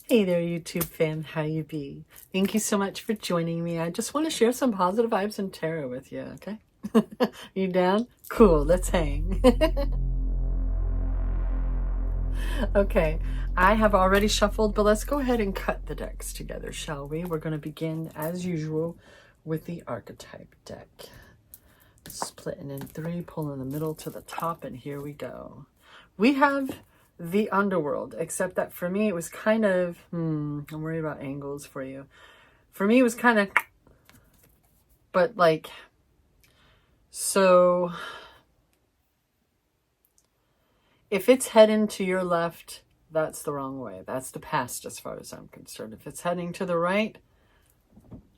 Hey there, YouTube fam, how you be? Thank you so much for joining me. I just want to share some positive vibes and tarot with you, okay? You down? Cool, let's hang. Okay, I have already shuffled, but let's go ahead and cut the decks together, shall we? We're going to begin, as usual, with the archetype deck. Splitting in three, pulling the middle to the top, and here we go. We have the underworld, except that for me it was kind of, I'm worried about angles for you. For me it was kind of, but like, so if it's heading to your left, that's the wrong way. That's the past as far as I'm concerned. If it's heading to the right,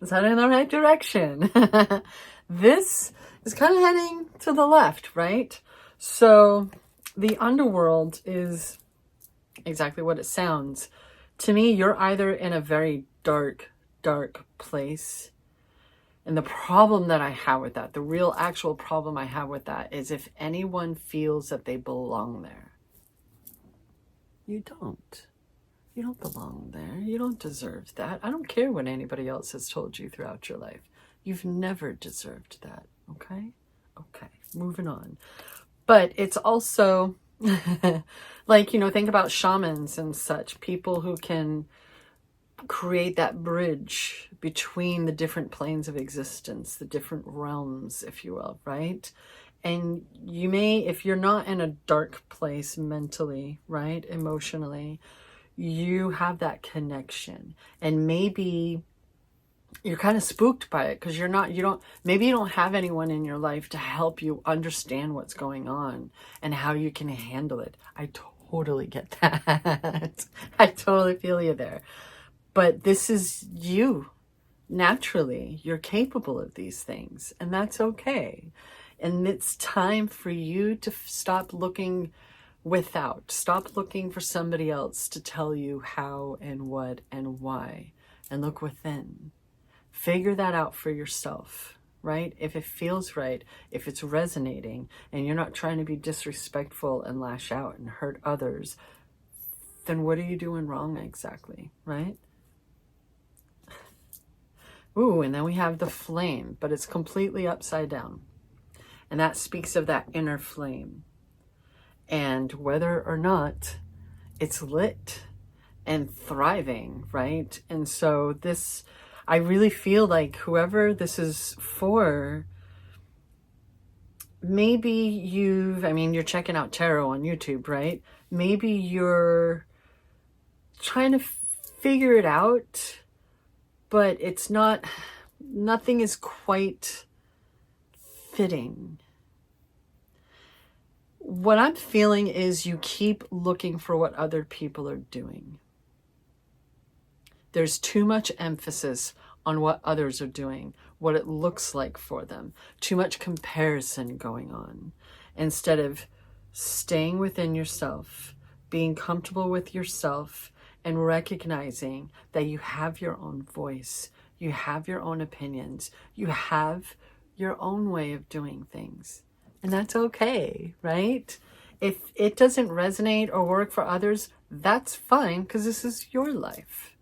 it's heading in the right direction. This is kind of heading to the left, right? So the underworld is exactly what it sounds. To me, you're either in a very dark, dark place. And the problem that I have with that, the real actual problem I have with that is if anyone feels that they belong there. You don't. You don't belong there. You don't deserve that. I don't care what anybody else has told you throughout your life. You've never deserved that. Okay? Okay. Moving on. But it's also like, you know, think about shamans and such, people who can create that bridge between the different planes of existence, the different realms, if you will, right? And you may, if you're not in a dark place mentally, right, emotionally, you have that connection. And maybe you're kind of spooked by it because maybe you don't have anyone in your life to help you understand what's going on and how you can handle it. I totally get that. I totally feel you there. But this is you. Naturally, you're capable of these things, and that's okay. And it's time for you to stop looking without. Stop looking for somebody else to tell you how and what and why, and look within. Figure that out for yourself, right? If it feels right, if it's resonating, and you're not trying to be disrespectful and lash out and hurt others, then what are you doing wrong exactly, right? Ooh, and then we have the flame, but it's completely upside down. And that speaks of that inner flame. And whether or not it's lit and thriving, right? And so this, I really feel like whoever this is for, maybe you're checking out tarot on YouTube, right? Maybe you're trying to figure it out, but it's not, nothing is quite fitting. What I'm feeling is you keep looking for what other people are doing. There's too much emphasis on what others are doing, what it looks like for them. Too much comparison going on. Instead of staying within yourself, being comfortable with yourself, and recognizing that you have your own voice, you have your own opinions, you have your own way of doing things. And that's okay, right? If it doesn't resonate or work for others, that's fine, because this is your life.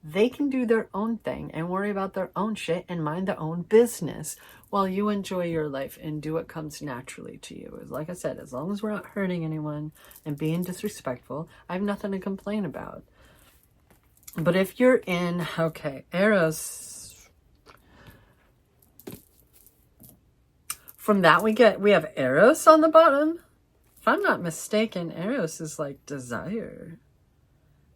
They can do their own thing and worry about their own shit and mind their own business while you enjoy your life and do what comes naturally to you. Like I said, as long as we're not hurting anyone and being disrespectful, I have nothing to complain about. But if you're in, okay, Eros, from that we have Eros on the bottom. If I'm not mistaken, Eros is like desire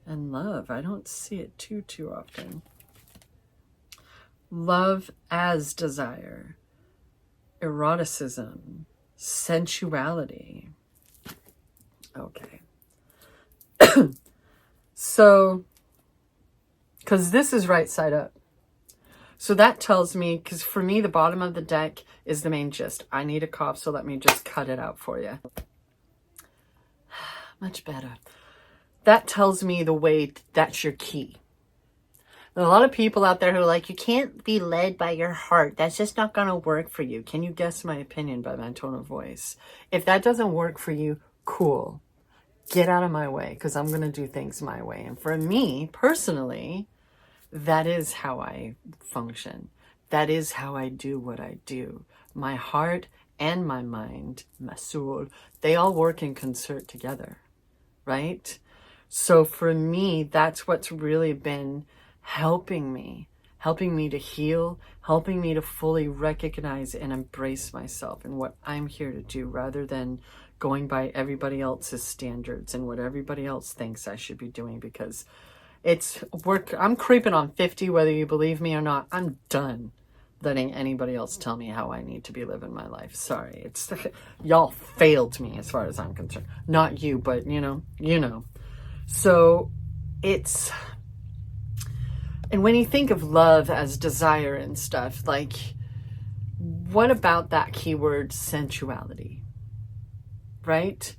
and love. I don't see it too often. Love as desire, eroticism, sensuality. Okay. So, because this is right side up. So that tells me, because for me, the bottom of the deck is the main gist. I need a cough, so let me just cut it out for you. Much better. That tells me the way, that's your key. There are a lot of people out there who are like, you can't be led by your heart. That's just not going to work for you. Can you guess my opinion by my tone of voice? If that doesn't work for you, cool. Get out of my way, because I'm going to do things my way. And for me, personally, that is how I function. That is how I do what I do. My heart and my mind, my soul, they all work in concert together, right? So for me, that's what's really been helping me to heal, helping me to fully recognize and embrace myself and what I'm here to do, rather than going by everybody else's standards and what everybody else thinks I should be doing, because it's work. I'm creeping on 50, whether you believe me or not. I'm done letting anybody else tell me how I need to be living my life. Sorry. It's y'all failed me as far as I'm concerned. Not you, but you know. So it's, and when you think of love as desire and stuff, like, what about that keyword sensuality, right?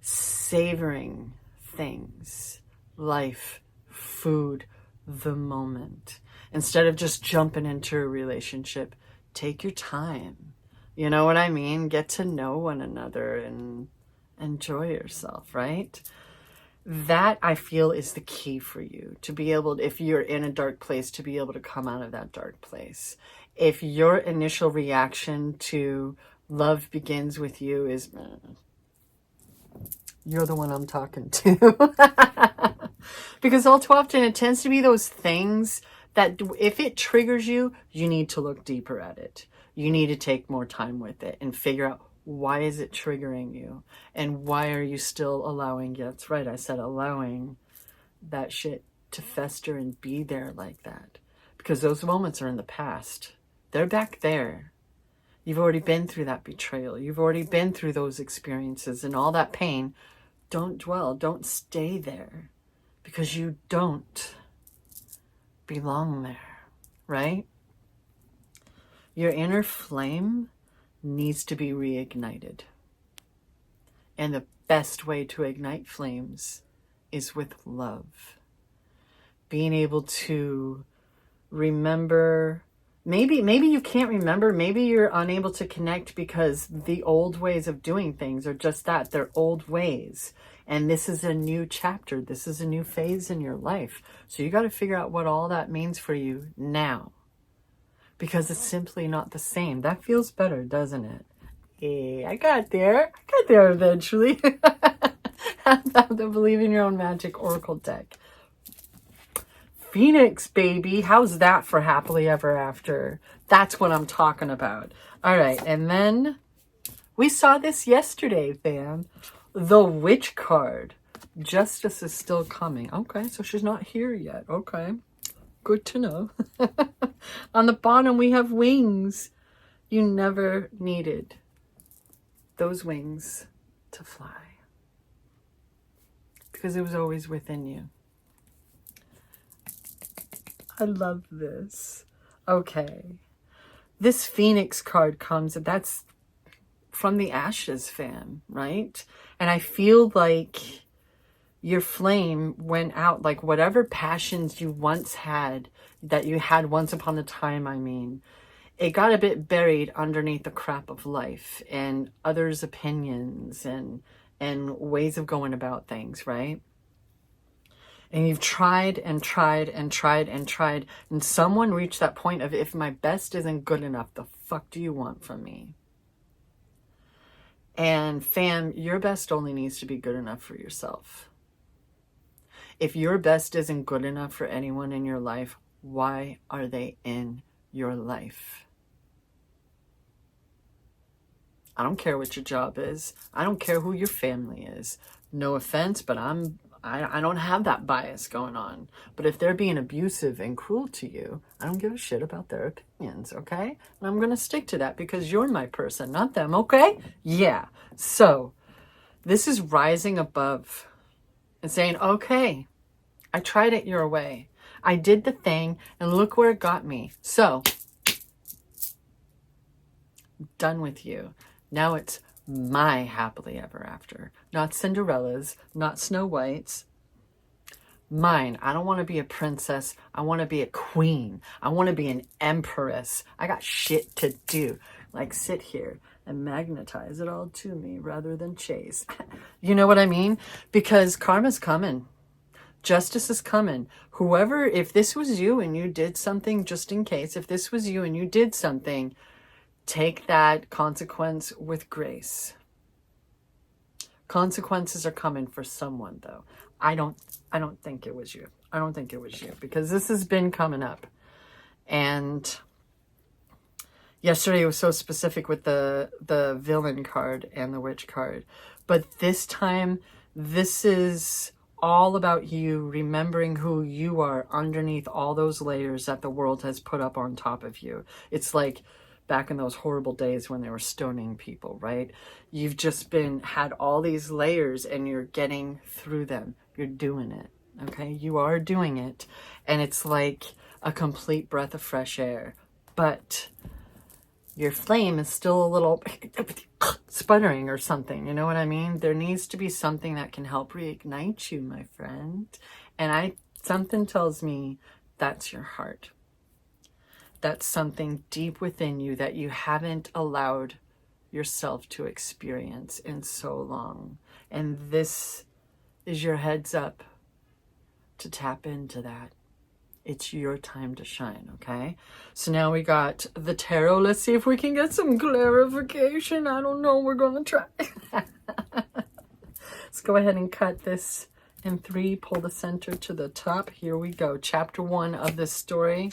Savoring things, life, food, the moment. Instead of just jumping into a relationship, take your time. You know what I mean? Get to know one another and enjoy yourself, right? That, I feel, is the key for you to be able, if you're in a dark place, to be able to come out of that dark place. If your initial reaction to love begins with you is, you're the one I'm talking to. Because all too often it tends to be those things that if it triggers you, you need to look deeper at it. You need to take more time with it and figure out, why is it triggering you? And why are you still allowing, yeah, that's right, I said allowing that shit to fester and be there like that. Because those moments are in the past. They're back there. You've already been through that betrayal. You've already been through those experiences and all that pain. Don't dwell. Don't stay there. Because you don't belong there, right? Your inner flame needs to be reignited. And the best way to ignite flames is with love. Being able to remember, maybe you can't remember, maybe you're unable to connect because the old ways of doing things are just that, they're old ways. And this is a new chapter. This is a new phase in your life. So you got to figure out what all that means for you now. Because it's simply not the same. That feels better, doesn't it? Hey, I got there. I got there eventually. Have the Believe in Your Own Magic Oracle deck. Phoenix, baby. How's that for happily ever after? That's what I'm talking about. All right. And then we saw this yesterday, fam. The Witch card. Justice is still coming. Okay. So she's not here yet. Okay. Good to know. On the bottom, we have wings. You never needed those wings to fly. Because it was always within you. I love this. Okay. This Phoenix card comes, that's from the ashes, fam, right? And I feel like your flame went out, like whatever passions you once had, that you had once upon a time, I mean, it got a bit buried underneath the crap of life and others' opinions and ways of going about things, right? And you've tried and tried and tried and tried, and someone reached that point of, if my best isn't good enough, the fuck do you want from me? And fam, your best only needs to be good enough for yourself. If your best isn't good enough for anyone in your life, why are they in your life? I don't care what your job is. I don't care who your family is. No offense, but I don't have that bias going on. But if they're being abusive and cruel to you, I don't give a shit about their opinions, okay? And I'm going to stick to that because you're my person, not them, okay? Yeah. So this is rising above and saying, okay, I tried it your way. I did the thing and look where it got me. So, done with you. Now it's my happily ever after. Not Cinderella's, not Snow White's. Mine. I don't want to be a princess. I want to be a queen. I want to be an empress. I got shit to do. Like sit here, and magnetize it all to me rather than chase. You know what I mean? Because karma's coming. Justice is coming. Whoever, if this was you and you did something, just in case, if this was you and you did something, take that consequence with grace. Consequences are coming for someone, though. I don't think it was you. I don't think it was you, because this has been coming up. And yesterday was so specific with the villain card and the witch card. But this time, this is all about you remembering who you are underneath all those layers that the world has put up on top of you. It's like back in those horrible days when they were stoning people, right? You've just had all these layers and you're getting through them. You're doing it, okay? You are doing it. And it's like a complete breath of fresh air. But your flame is still a little sputtering or something. You know what I mean? There needs to be something that can help reignite you, my friend. And something tells me that's your heart. That's something deep within you that you haven't allowed yourself to experience in so long. And this is your heads up to tap into that. It's your time to shine, okay? So now we got the tarot. Let's see if we can get some clarification. I don't know. We're going to try. Let's go ahead and cut this in 3. Pull the center to the top. Here we go. Chapter 1 of this story.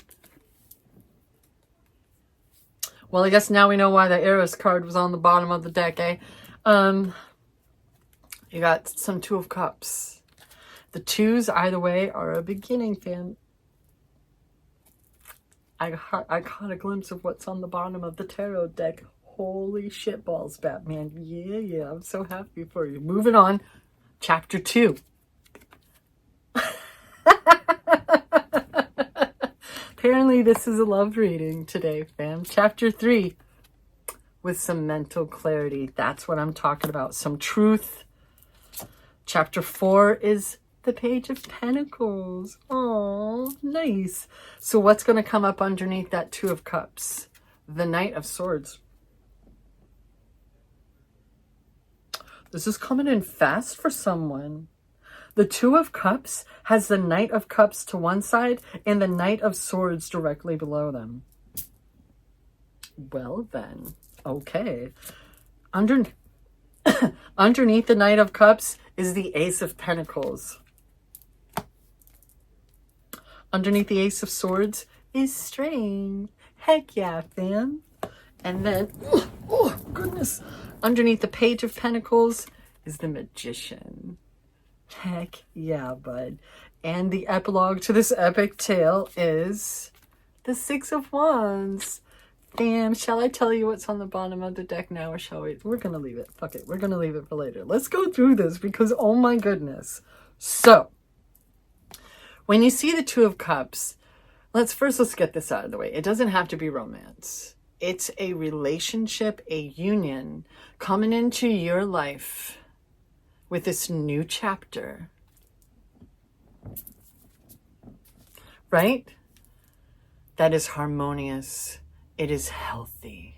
Well, I guess now we know why the Eros card was on the bottom of the deck, eh? You got some 2 of Cups. The 2s, either way, are a beginning, fan. I caught a glimpse of what's on the bottom of the tarot deck. Holy shit balls, Batman. Yeah, I'm so happy for you. Moving on. Chapter 2. Apparently this is a love reading today, fam. Chapter 3. With some mental clarity. That's what I'm talking about. Some truth. Chapter 4 is the Page of Pentacles. Oh, nice. So what's going to come up underneath that 2 of Cups? The Knight of Swords. This is coming in fast for someone. The 2 of Cups has the Knight of Cups to one side and the Knight of Swords directly below them. Well then, okay. Underneath the Knight of Cups is the Ace of Pentacles. Underneath the Ace of Swords is strength. Heck yeah, fam. And then, oh goodness, underneath the Page of Pentacles is the Magician. Heck yeah, bud. And the epilogue to this epic tale is the 6 of Wands. Fam, shall I tell you what's on the bottom of the deck now, or shall we? We're going to leave it. Fuck it. We're going to leave it for later. Let's go through this because, oh my goodness. So, when you see the 2 of Cups, let's get this out of the way. It doesn't have to be romance. It's a relationship, a union coming into your life with this new chapter. Right? That is harmonious. It is healthy.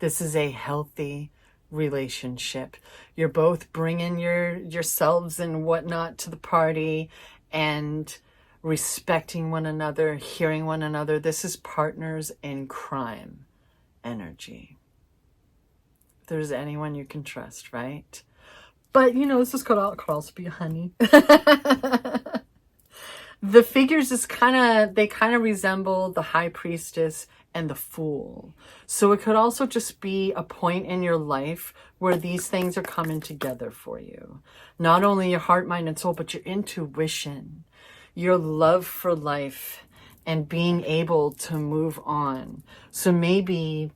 This is a healthy relationship. You're both bringing yourselves and whatnot to the party and respecting one another, hearing one another. This is partners in crime energy. If there's anyone you can trust, right? But, this could also be honey. The figures they kind of resemble the High Priestess and the Fool. So it could also just be a point in your life where these things are coming together for you. Not only your heart, mind, and soul, but your intuition, your love for life, and being able to move on. So maybe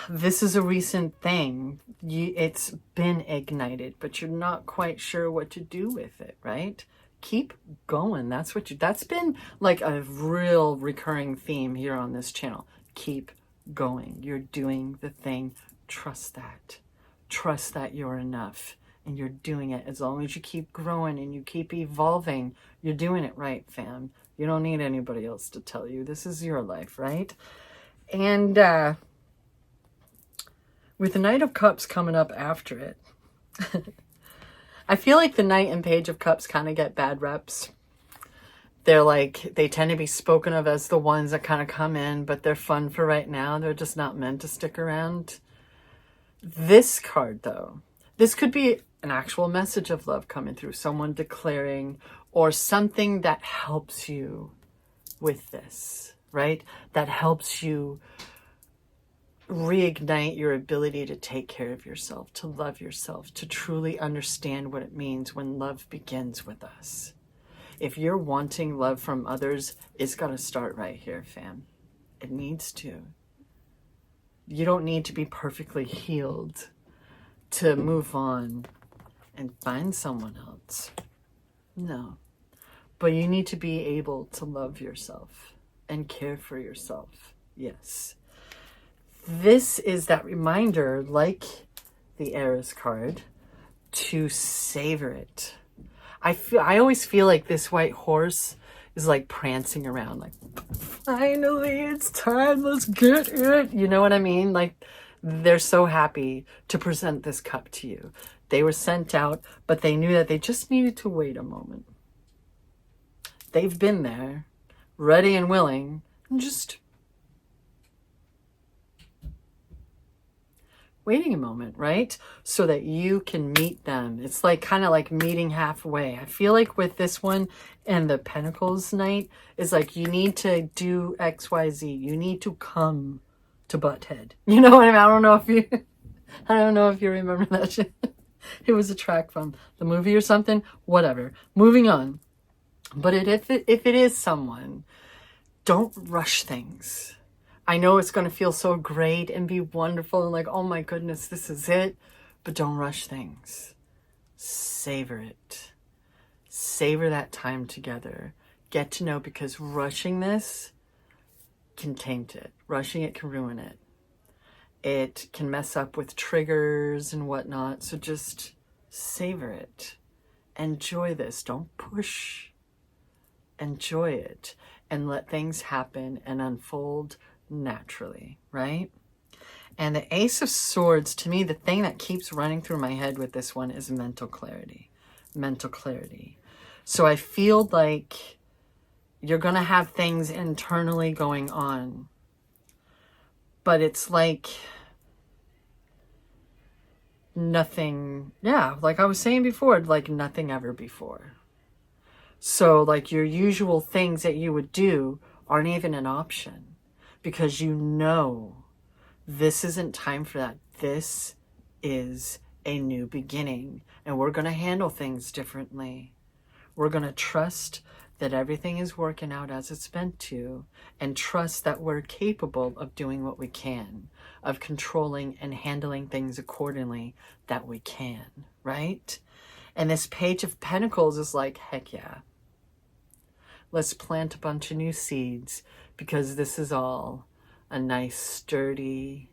this is a recent thing. It's been ignited, but you're not quite sure what to do with it, right? Keep going. That's been like a real recurring theme here on this channel. Keep going. You're doing the thing. Trust that. Trust that you're enough and you're doing it. As long as you keep growing and you keep evolving, you're doing it right, fam. You don't need anybody else to tell you. This is your life, right? And With the Knight of Cups coming up after it, I feel like the Knight and Page of Cups kind of get bad reps. They're like, they tend to be spoken of as the ones that kind of come in, but they're fun for right now. They're just not meant to stick around. This card, though, this could be an actual message of love coming through, someone declaring, or something that helps you with this, right? That helps you reignite your ability to take care of yourself, to love yourself, to truly understand what it means when love begins with us. If you're wanting love from others, it's got to start right here, fam. It needs to. You don't need to be perfectly healed to move on and find someone else. No. But you need to be able to love yourself and care for yourself. Yes. This is that reminder, like the Eris card, to savor it. I always feel like this white horse is like prancing around, like, finally, it's time, let's get it. You know what I mean? Like, they're so happy to present this cup to you. They were sent out, but they knew that they just needed to wait a moment. They've been there, ready and willing, and just waiting a moment, right? So that you can meet them. It's like kind of like meeting halfway. I feel like with this one and the Pentacles Knight is like, you need to do XYZ. You need to come to Butthead. You know what I mean? I don't know if you remember that shit. It was a track from the movie or something. Whatever. Moving on. But if it is someone, don't rush things. I know it's going to feel so great and be wonderful and like, oh my goodness, this is it. But don't rush things. Savor it. Savor that time together. Get to know, because rushing this can taint it. Rushing it can ruin it. It can mess up with triggers and whatnot. So just savor it. Enjoy this. Don't push. Enjoy it. And let things happen and unfold naturally, right? And the Ace of Swords, to me, the thing that keeps running through my head with this one is mental clarity. Mental clarity. So I feel like you're going to have things internally going on, but it's like nothing, like I was saying before, like nothing ever before. So like your usual things that you would do aren't even an option. Because you know this isn't time for that. This is a new beginning. And we're going to handle things differently. We're going to trust that everything is working out as it's meant to. And trust that we're capable of doing what we can. Of controlling and handling things accordingly that we can. Right? And this Page of Pentacles is like, heck yeah. Let's plant a bunch of new seeds. Because this is all a nice, sturdy,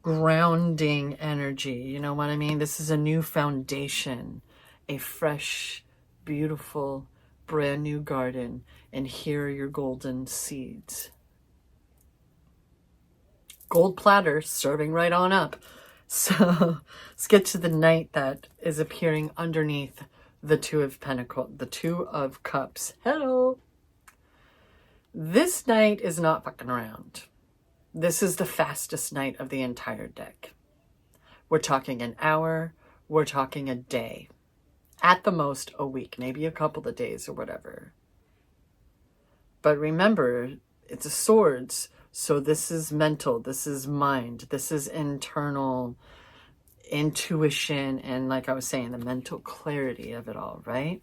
grounding energy. You know what I mean? This is a new foundation, a fresh, beautiful, brand new garden. And here are your golden seeds. Gold platter serving right on up. So let's get to the Knight that is appearing underneath the Two of Pentacles, the Two of Cups. Hello. This Knight is not fucking around. This is the fastest Knight of the entire deck. We're talking an hour. We're talking a day. At the most, a week. Maybe a couple of days or whatever. But remember, it's a swords. So this is mental. This is mind. This is internal intuition. And like I was saying, the mental clarity of it all, right?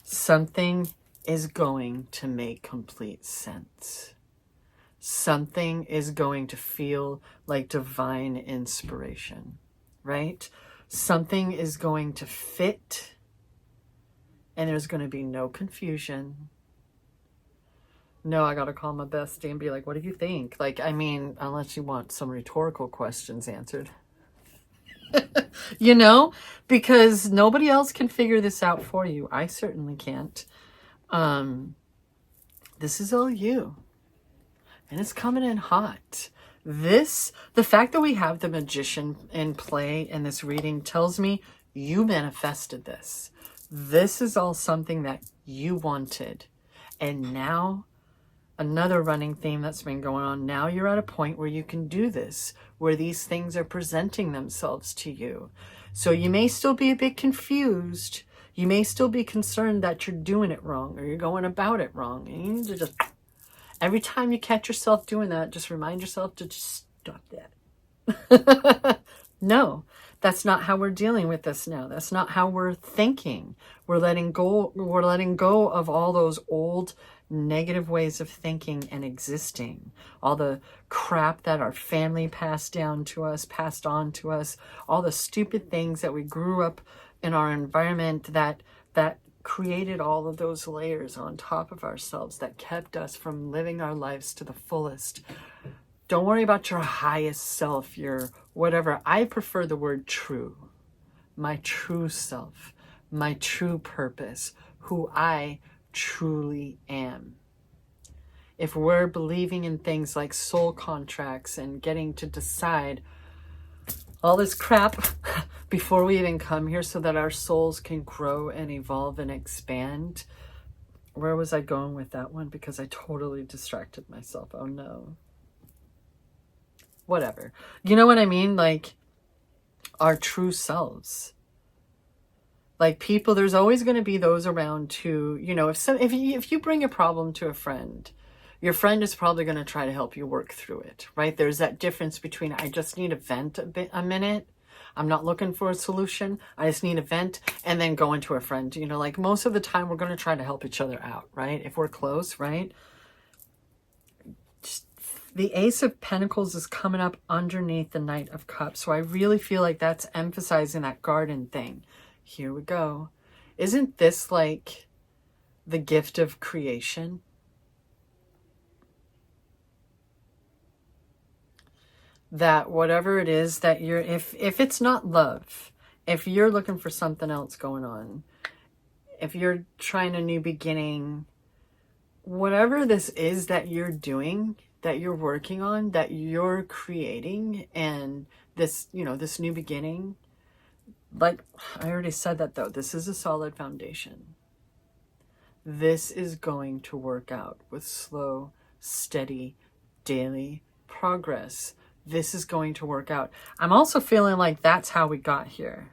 Something is going to make complete sense. Something is going to feel like divine inspiration, right? Something is going to fit, and there's going to be no confusion. No, I got to call my bestie and be like, what do you think? Like, I mean, unless you want some rhetorical questions answered. You know, because nobody else can figure this out for you. I certainly can't. This is all you. And it's coming in hot. The fact that we have the Magician in play in this reading tells me you manifested this. This is all something that you wanted. And now, another running theme that's been going on, now you're at a point where you can do this, where these things are presenting themselves to you. So you may still be a bit confused. You may still be concerned that you're doing it wrong or you're going about it wrong. And you need to just, every time you catch yourself doing that, just remind yourself to just stop that. No, that's not how we're dealing with this now. That's not how we're thinking. We're letting go of all those old negative ways of thinking and existing. All the crap that our family passed on to us, all the stupid things that we grew up in our environment that created all of those layers on top of ourselves that kept us from living our lives to the fullest. Don't worry about your highest self, your whatever. I prefer the word true. My true self, my true purpose, who I truly am. If we're believing in things like soul contracts and getting to decide all this crap before we even come here so that our souls can grow and evolve and expand. Where was I going with that one? Because I totally distracted myself. Oh no. Whatever. You know what I mean? Like our true selves. Like people, there's always going to be those around who, you know, if you bring a problem to a friend, your friend is probably going to try to help you work through it, right? There's that difference between I just need to vent a minute. I'm not looking for a solution. I just need a vent, and then going to a friend. You know, like most of the time we're going to try to help each other out, right? If we're close, right? The Ace of Pentacles is coming up underneath the Knight of Cups. So I really feel like that's emphasizing that garden thing. Here we go. Isn't this like the gift of creation? That whatever it is that you're, if it's not love, if you're looking for something else going on, if you're trying a new beginning, whatever this is that you're doing, that you're working on, that you're creating, and this, you know, this new beginning, like I already said that though, this is a solid foundation. This is going to work out with slow, steady, daily progress. This is going to work out. I'm also feeling like that's how we got here.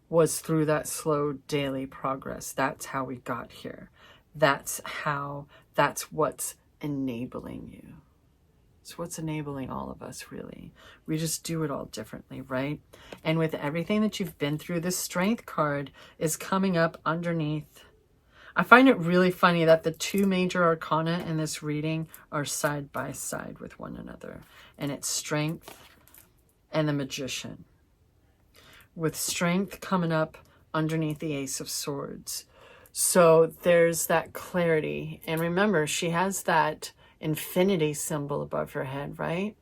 Was through that slow daily progress. That's how we got here. That's what's enabling you. It's what's enabling all of us, really. We just do it all differently, right? And with everything that you've been through, this Strength card is coming up underneath. I find it really funny that the two major arcana in this reading are side by side with one another. And it's Strength and the Magician. With Strength coming up underneath the Ace of Swords. So there's that clarity. And remember, she has that infinity symbol above her head, right?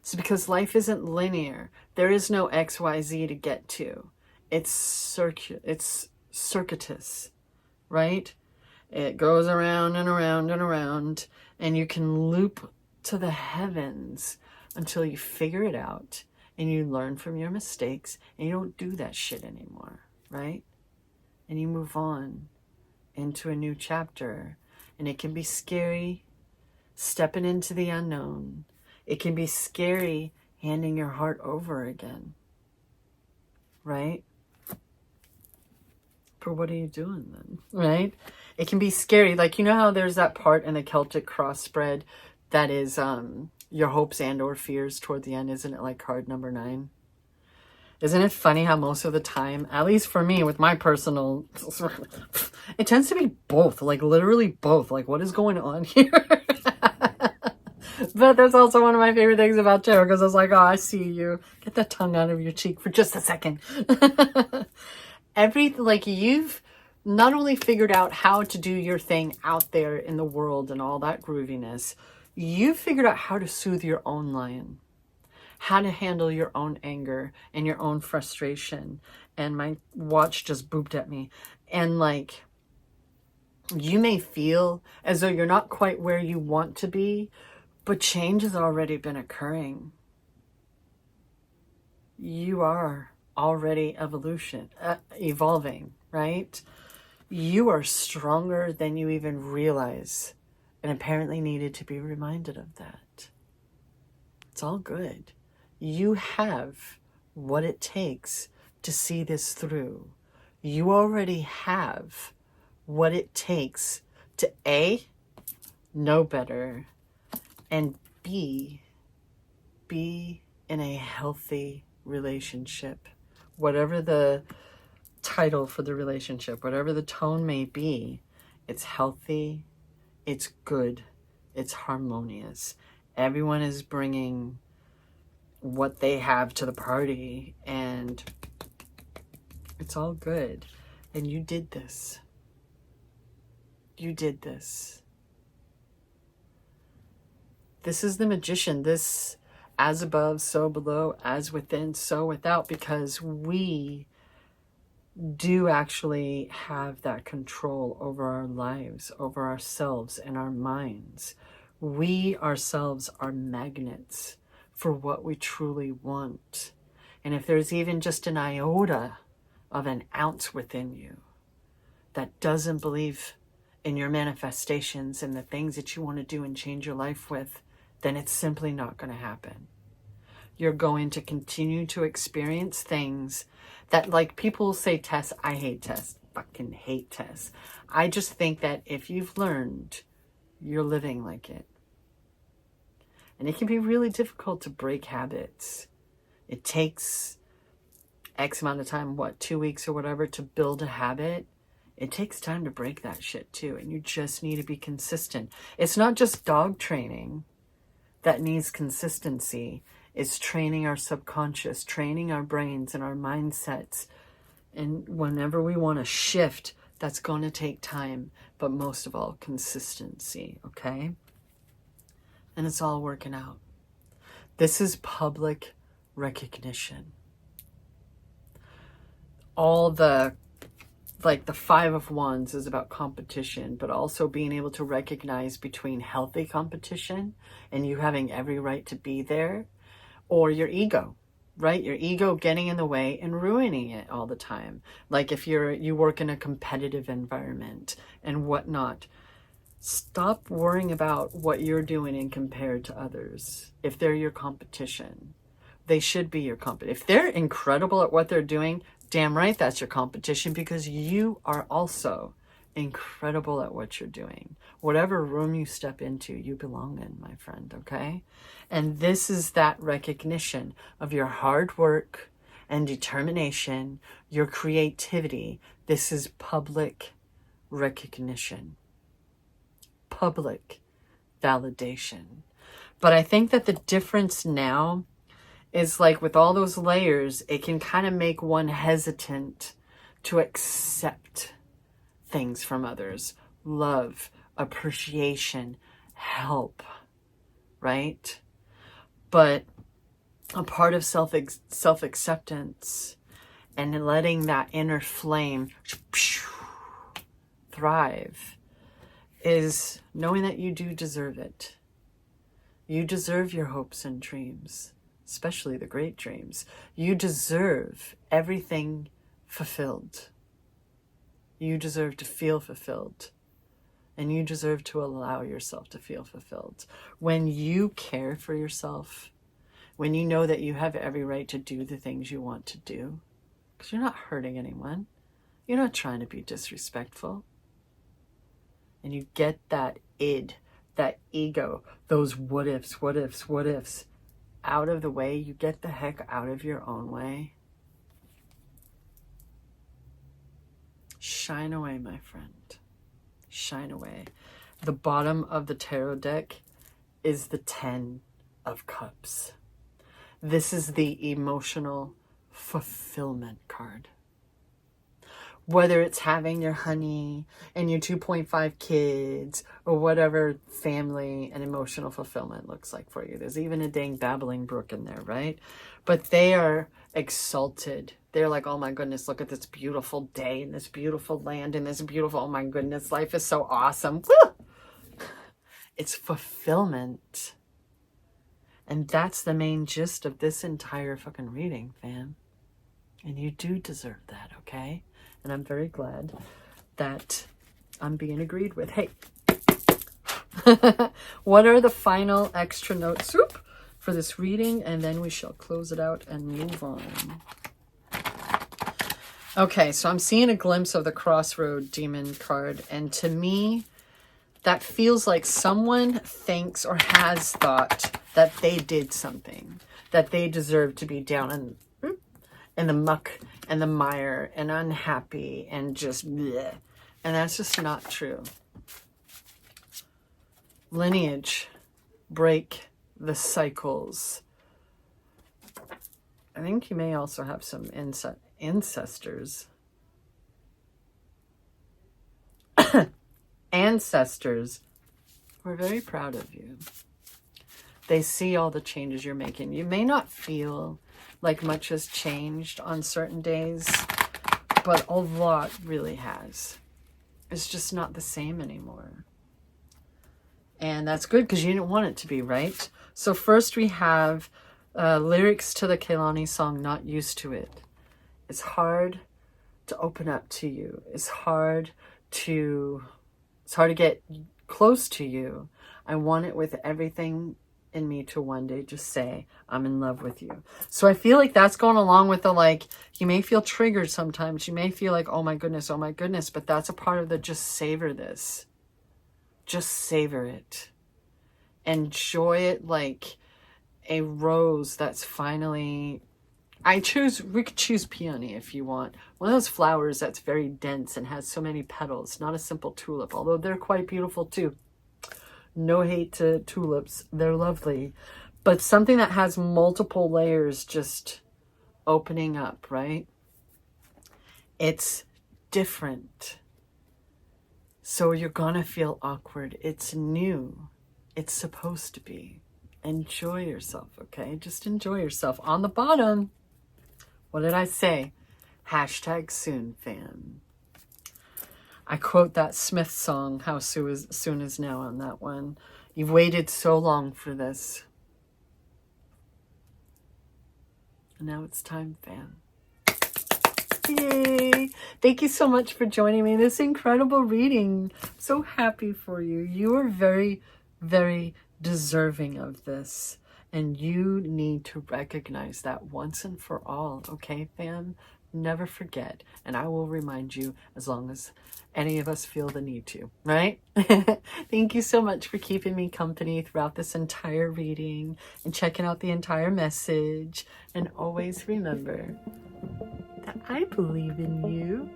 So because life isn't linear, there is no XYZ to get to. It's circuitous, right? It goes around and around and around, and you can loop to the heavens until you figure it out and you learn from your mistakes and you don't do that shit anymore, right? And you move on into a new chapter. And it can be scary stepping into the unknown. It can be scary handing your heart over again, right? But what are you doing then, right? It can be scary. Like, you know how there's that part in the Celtic cross spread that is your hopes and or fears toward the end? Isn't it like card number 9? Isn't it funny how most of the time, at least for me with my personal, it tends to be both, like literally both. Like, what is going on here? But that's also one of my favorite things about tarot, because I was like, oh, I see you. Get that tongue out of your cheek for just a second. Like, you've not only figured out how to do your thing out there in the world and all that grooviness, you've figured out how to soothe your own lion, how to handle your own anger and your own frustration. And my watch just booped at me. And like, you may feel as though you're not quite where you want to be, But change has already been occurring. You are already evolving, right? You are stronger than you even realize, and apparently needed to be reminded of that. It's all good. You have what it takes to see this through. You already have what it takes to A, know better, and B, be in a healthy relationship. Whatever the title for the relationship, whatever the tone may be, it's healthy, it's good, it's harmonious. Everyone is bringing what they have to the party, and it's all good. And you did this. You did this. This is the magician. This, as above, so below, as within, so without, because we do actually have that control over our lives, over ourselves and our minds. We ourselves are magnets for what we truly want. And if there's even just an iota of an ounce within you that doesn't believe in your manifestations and the things that you want to do and change your life with, then it's simply not going to happen. You're going to continue to experience things that, like, people say tests. I hate tests. Fucking hate tests. I just think that if you've learned, you're living like it. And it can be really difficult to break habits. It takes X amount of time, 2 weeks or whatever, to build a habit. It takes time to break that shit too. And you just need to be consistent. It's not just dog training that needs consistency. It's training our subconscious, training our brains and our mindsets. And whenever we want to shift, that's going to take time, but most of all, consistency, okay? And it's all working out. This is public recognition. All the Five of Wands is about competition, but also being able to recognize between healthy competition and you having every right to be there, or your ego, right? Your ego getting in the way and ruining it all the time. Like if you work in a competitive environment and whatnot, stop worrying about what you're doing and compared to others. If they're your competition, they should be your competition. If they're incredible at what they're doing, damn right that's your competition, because you are also incredible at what you're doing. Whatever room you step into, you belong in, my friend, okay? And this is that recognition of your hard work and determination, your creativity. This is public recognition, public validation. But I think that the difference now is, like, with all those layers, it can kind of make one hesitant to accept things from others. Love, appreciation, help, right? But a part of self-acceptance and letting that inner flame thrive is knowing that you do deserve it. You deserve your hopes and dreams, especially the great dreams. You deserve everything fulfilled. You deserve to feel fulfilled. And you deserve to allow yourself to feel fulfilled. When you care for yourself, when you know that you have every right to do the things you want to do, because you're not hurting anyone, you're not trying to be disrespectful, and you get that id, that ego, those what ifs, out of the way, you get the heck out of your own way. Shine away, my friend. Shine away. The bottom of the tarot deck is the 10 of Cups. This is the emotional fulfillment card. Whether it's having your honey and your 2.5 kids or whatever family and emotional fulfillment looks like for you. There's even a dang babbling brook in there, right? But they are exalted. They're like, oh my goodness, look at this beautiful day and this beautiful land and this beautiful, oh my goodness, life is so awesome. Woo! It's fulfillment. And that's the main gist of this entire fucking reading, fam. And you do deserve that, okay? And I'm very glad that I'm being agreed with. Hey, what are the final extra notes for this reading? And then we shall close it out and move on. Okay, so I'm seeing a glimpse of the Crossroad Demon card. And to me, that feels like someone thinks or has thought that they did something, that they deserve to be down in the muck and the mire and unhappy and just bleh. And that's just not true. Lineage, break the cycles. I think you may also have some ancestors. Ancestors who are very proud of you. They see all the changes you're making. You may not feel like much has changed on certain days, but a lot really has. It's just not the same anymore. And that's good because you didn't want it to be, right? So first we have lyrics to the Kehlani song, Not Used to It. It's hard to open up to you. It's hard to get close to you. I want it with everything in me to one day just say, I'm in love with you. So I feel like that's going along with the, like, you may feel triggered sometimes. You may feel like, oh my goodness, but that's a part of the just savor this. Just savor it. Enjoy it like a rose that's finally... we could choose peony if you want. One of those flowers that's very dense and has so many petals. Not a simple tulip, although they're quite beautiful too. No hate to tulips. They're lovely. But something that has multiple layers just opening up, right? It's different. So you're gonna feel awkward. It's new. It's supposed to be. Enjoy yourself, okay? Just enjoy yourself. On the bottom, what did I say? Hashtag soon, fam. I quote that Smith song, How Soon Is Now, on that one. You've waited so long for this. And now it's time, fam. Yay! Thank you so much for joining me in this incredible reading. I'm so happy for you. You are very, very deserving of this. And you need to recognize that once and for all. Okay, fam? Never forget. And I will remind you as long as any of us feel the need to, right? Thank you so much for keeping me company throughout this entire reading and checking out the entire message. And always remember that I believe in you.